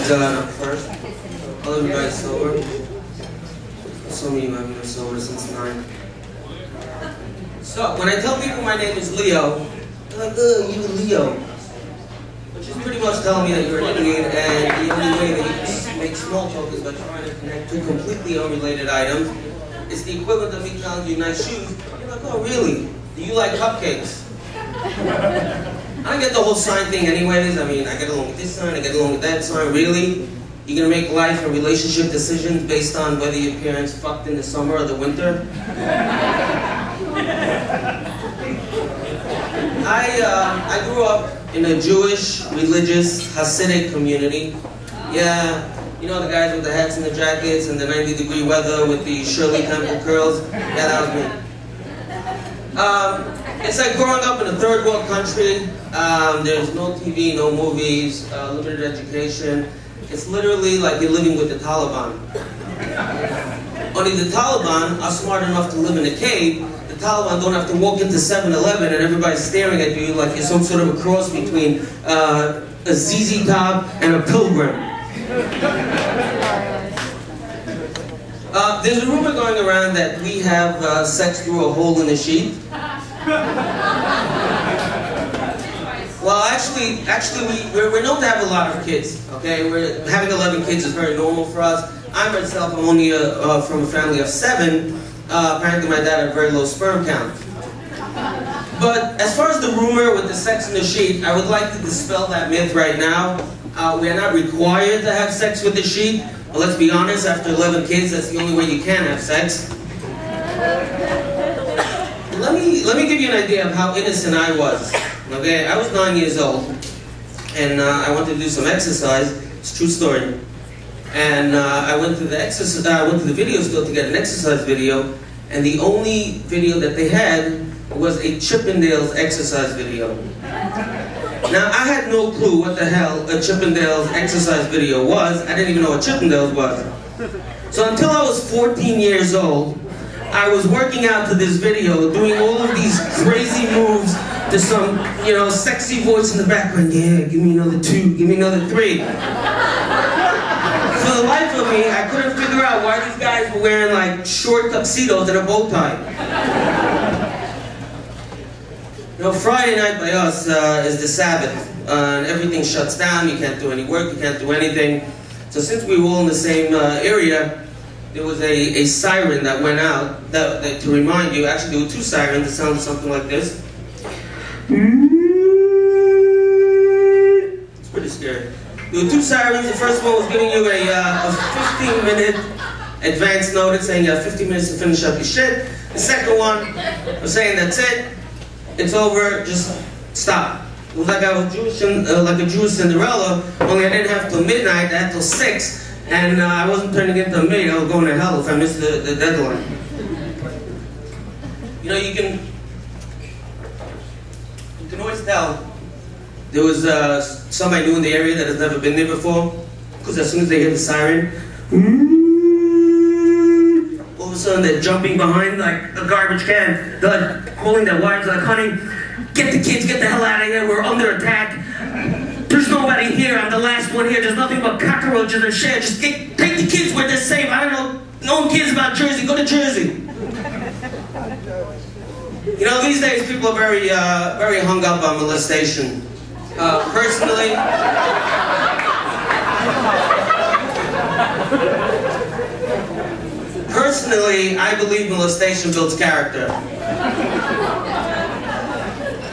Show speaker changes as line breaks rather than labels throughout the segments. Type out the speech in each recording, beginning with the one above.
first. All of you guys sober? Some of you have been sober since 9. So, when I tell people my name is Leo, they're like, "Ugh, you Leo." Which is pretty much telling me that you're an idiot, and the only way that you can make small talk is by trying to connect two completely unrelated items. It's the equivalent of me telling you nice shoes. You're like, "Oh, really? Do you like cupcakes?" I don't get the whole sign thing anyways. I mean, I get along with this sign, I get along with that sign. Really? You're gonna make life and relationship decisions based on whether your parents fucked in the summer or the winter? I grew up in a Jewish, religious, Hasidic community. Yeah, you know the guys with the hats and the jackets and the 90-degree weather with the Shirley Temple curls? Yeah, that was me. It's like growing up in a third world country. There's no TV, no movies, limited education. It's literally like you're living with the Taliban. Only the Taliban are smart enough to live in a cave. The Taliban don't have to walk into 7-Eleven and everybody's staring at you like you're some sort of a cross between a ZZ Top and a pilgrim. There's a rumor going around that we have sex through a hole in the sheet. Well, actually, we're known to have a lot of kids. Okay, having 11 kids is very normal for us. I myself, I'm only from a family of 7. Apparently, my dad had a very low sperm count. But as far as the rumor with the sex in the sheet, I would like to dispel that myth right now. We are not required to have sex with the sheet. But let's be honest, after 11 kids, that's the only way you can have sex. Let me give you an idea of how innocent I was. Okay, I was 9 years old, and I wanted to do some exercise. It's a true story. And I went to the video store to get an exercise video, and the only video that they had was a Chippendales exercise video. Now, I had no clue what the hell a Chippendales exercise video was. I didn't even know what Chippendales was. So until I was 14 years old, I was working out to this video, doing all of these crazy moves to some, sexy voice in the background. Yeah, give me another 2, give me another 3. For the life of me, I couldn't figure out why these guys were wearing like short tuxedos and a bow tie. Friday night by us is the Sabbath, and everything shuts down. You can't do any work, you can't do anything. So since we were all in the same area, there was a siren that went out that to remind you. Actually, there were 2 sirens that sounded something like this. It's pretty scary. There were 2 sirens. The first one was giving you a 15-minute advance notice, saying you have 15 minutes to finish up your shit. The second one was saying, that's it, it's over, just stop. It was like I was Jewish, like a Jewish Cinderella, only I didn't have till midnight, I had till 6. And I wasn't turning into a maid. I was going to hell if I missed the deadline. You can always tell there was somebody new in the area that has never been there before, because as soon as they hear the siren, all of a sudden they're jumping behind like a garbage can. They're like calling their wives like, "Honey, get the kids, get the hell out of here, we're under attack. There's nobody here, I'm the last one here, there's nothing but cockroaches and shit. Just take the kids where they're safe. I don't know, no one cares about Jersey, go to Jersey." These days people are very hung up on molestation. Personally, I believe molestation builds character.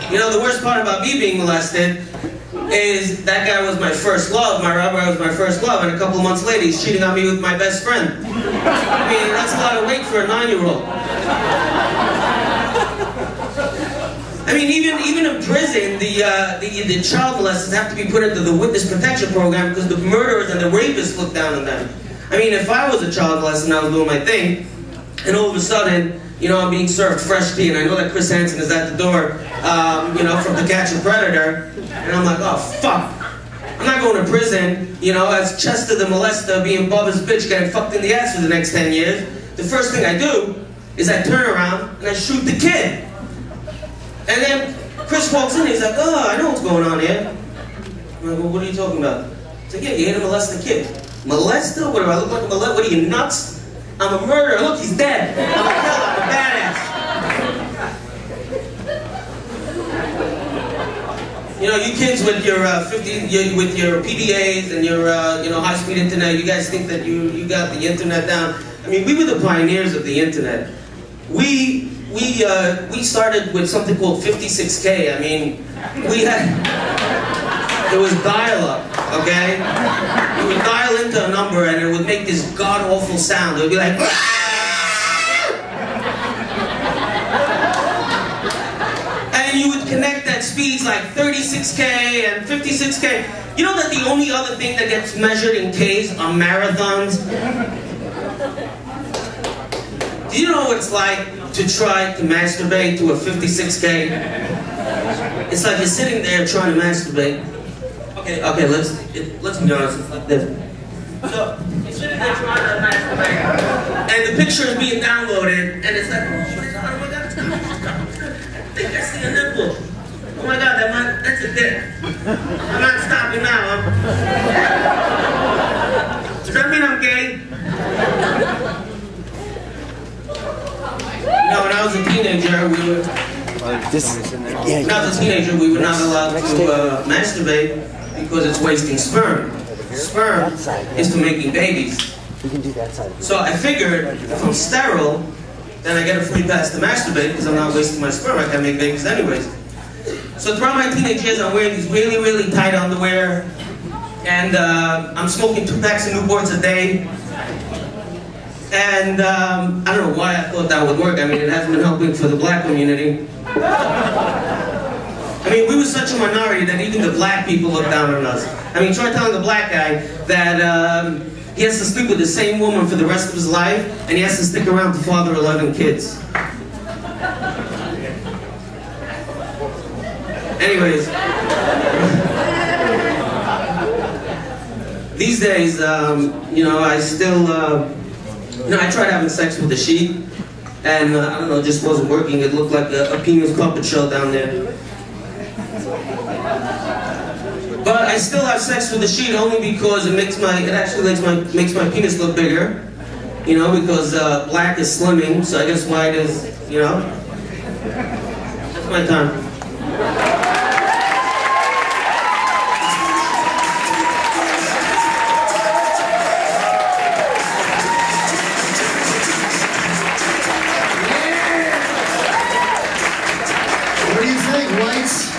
The worst part about me being molested is that guy was my first love, my rabbi was my first love, and a couple of months later he's cheating on me with my best friend. I mean, that's a lot of weight for a 9-year-old. I mean, even in prison, the child molesters have to be put into the witness protection program because the murderers and the rapists look down on them. I mean, if I was a child molester and I was doing my thing, and all of a sudden, I'm being served fresh tea, and I know that Chris Hansen is at the door, from To Catch a Predator, and I'm like, oh, fuck. I'm not going to prison, as Chester the molester being Bubba's bitch getting fucked in the ass for the next 10 years. The first thing I do is I turn around and I shoot the kid. And then Chris walks in and he's like, "Oh, I know what's going on here." I'm like, "Well, what are you talking about?" So yeah, you hit and molest a kid. Molester? What do I look like a molester? What are you, nuts? I'm a murderer. Look, he's dead. I'm a killer. I'm a badass. You know, you kids with your with your PDAs and your high-speed internet, you guys think that you got the internet down. I mean, we were the pioneers of the internet. We started with something called 56K. I mean, it was dial-up, okay? You would dial into a number and it would make this god-awful sound. It would be like, and you would connect at speeds like 36K and 56K. You know that the only other thing that gets measured in Ks are marathons? Do you know what it's like to try to masturbate to a 56K? It's like you're sitting there trying to masturbate. Okay, let's be honest, it's like this. So, you're sitting there trying to masturbate, and the picture is being downloaded, and it's like, oh my god, it's coming. I think I see a nipple. Oh my god, that's a dick. I'm not stopping now. Does that mean I'm gay? No, when I was a teenager, we were not allowed to masturbate because it's wasting sperm. Sperm is for making babies. So I figured if I'm sterile, then I get a free pass to masturbate because I'm not wasting my sperm. I can't make babies anyways. So throughout my teenage years, I'm wearing these really, really tight underwear, and I'm smoking 2 packs of Newports a day. And I don't know why I thought that would work. I mean, it hasn't been helping for the black community. I mean, we were such a minority that even the black people look down on us. I mean, try telling a black guy that he has to sleep with the same woman for the rest of his life, and he has to stick around to father 11 kids. Anyways, these days, I still, I tried having sex with a sheep, and I don't know, it just wasn't working. It looked like a penis puppet show down there. But I still have sex with a sheet only because it makes my penis look bigger. You know, because black is slimming, so I guess white is, that's my time.
What do you think, whites?